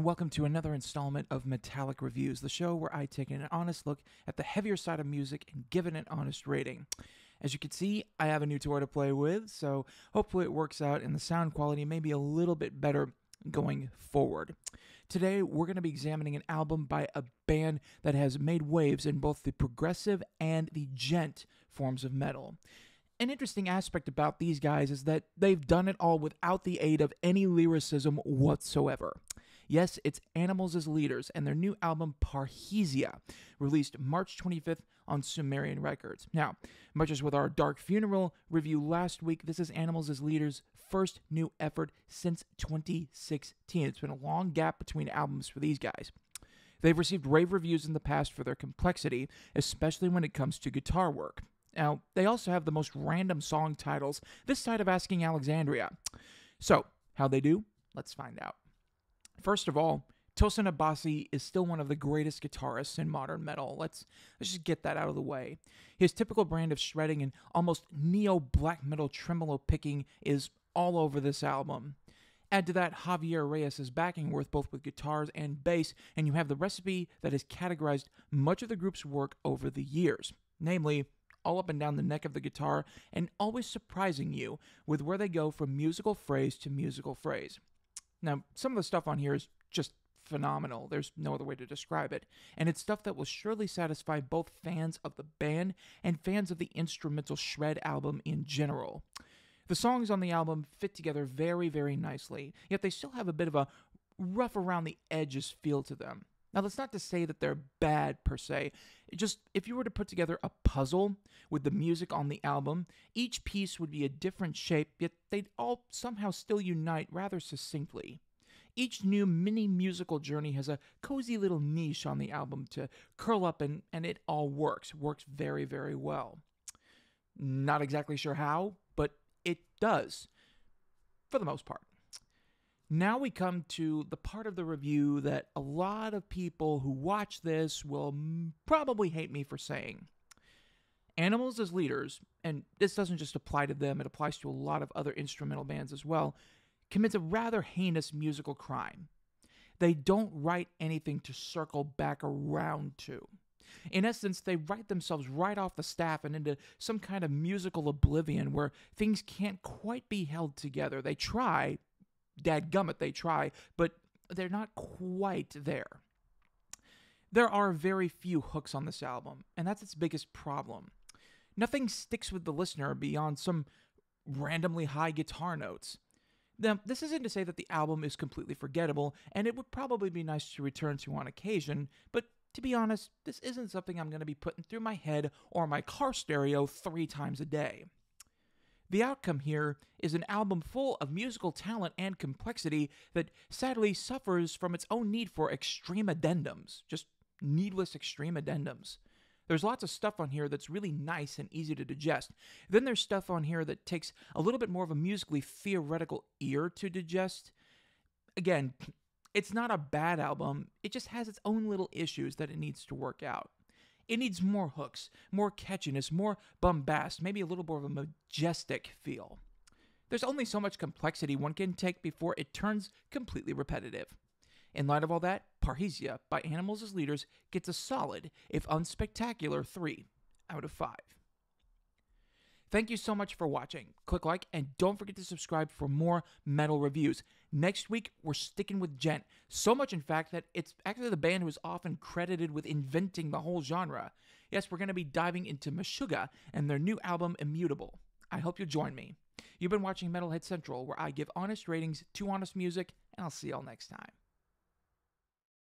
welcome to another installment of Metallic Reviews, the show where I take an honest look at the heavier side of music and give it an honest rating. As you can see, I have a new toy to play with, so hopefully it works out and the sound quality may be a little bit better going forward. Today, we're going to be examining an album by a band that has made waves in both the progressive and the djent forms of metal. An interesting aspect about these guys is that they've done it all without the aid of any lyricism whatsoever. Yes, it's Animals as Leaders and their new album Parrhesia, released March 25th on Sumerian Records. Now, much as with our Dark Funeral review last week, this is Animals as Leaders' first new effort since 2016. It's been a long gap between albums for these guys. They've received rave reviews in the past for their complexity, especially when it comes to guitar work. Now, they also have the most random song titles this side of Asking Alexandria. So, how'd they do? Let's find out. First of all, Tosin Abasi is still one of the greatest guitarists in modern metal. Let's just get that out of the way. His typical brand of shredding and almost neo-black metal tremolo picking is all over this album. Add to that Javier Reyes' backing work both with guitars and bass, and you have the recipe that has categorized much of the group's work over the years. Namely, all up and down the neck of the guitar, and always surprising you with where they go from musical phrase to musical phrase. Now, some of the stuff on here is just phenomenal. There's no other way to describe it. And it's stuff that will surely satisfy both fans of the band and fans of the instrumental shred album in general. The songs on the album fit together very, very nicely, yet they still have a bit of a rough around the edges feel to them. Now, that's not to say that they're bad per se. Just if you were to put together a puzzle with the music on the album, each piece would be a different shape, yet they'd all somehow still unite rather succinctly. Each new mini musical journey has a cozy little niche on the album to curl up and it all works. Works very, very well. Not exactly sure how, but it does, for the most part. Now we come to the part of the review that a lot of people who watch this will probably hate me for saying. Animals as Leaders, and this doesn't just apply to them, it applies to a lot of other instrumental bands as well, commits a rather heinous musical crime. They don't write anything to circle back around to. In essence, they write themselves right off the staff and into some kind of musical oblivion where things can't quite be held together. They try. Dadgummit, they try, but they're not quite there. There are very few hooks on this album, and that's its biggest problem. Nothing sticks with the listener beyond some randomly high guitar notes. Now, this isn't to say that the album is completely forgettable, and it would probably be nice to return to on occasion, but to be honest, this isn't something I'm going to be putting through my head or my car stereo 3 times a day. The outcome here is an album full of musical talent and complexity that sadly suffers from its own need for extreme addendums, just needless extreme addendums. There's lots of stuff on here that's really nice and easy to digest. Then there's stuff on here that takes a little bit more of a musically theoretical ear to digest. Again, it's not a bad album, it just has its own little issues that it needs to work out. It needs more hooks, more catchiness, more bombast, maybe a little more of a majestic feel. There's only so much complexity one can take before it turns completely repetitive. In light of all that, Parrhesia by Animals as Leaders gets a solid, if unspectacular, 3 out of 5. Thank you so much for watching. Click like and don't forget to subscribe for more metal reviews. Next week, we're sticking with djent. So much, in fact, that it's actually the band who is often credited with inventing the whole genre. Yes, we're going to be diving into Meshuggah and their new album, Immutable. I hope you'll join me. You've been watching Metalhead Central, where I give honest ratings to honest music, and I'll see y'all next time.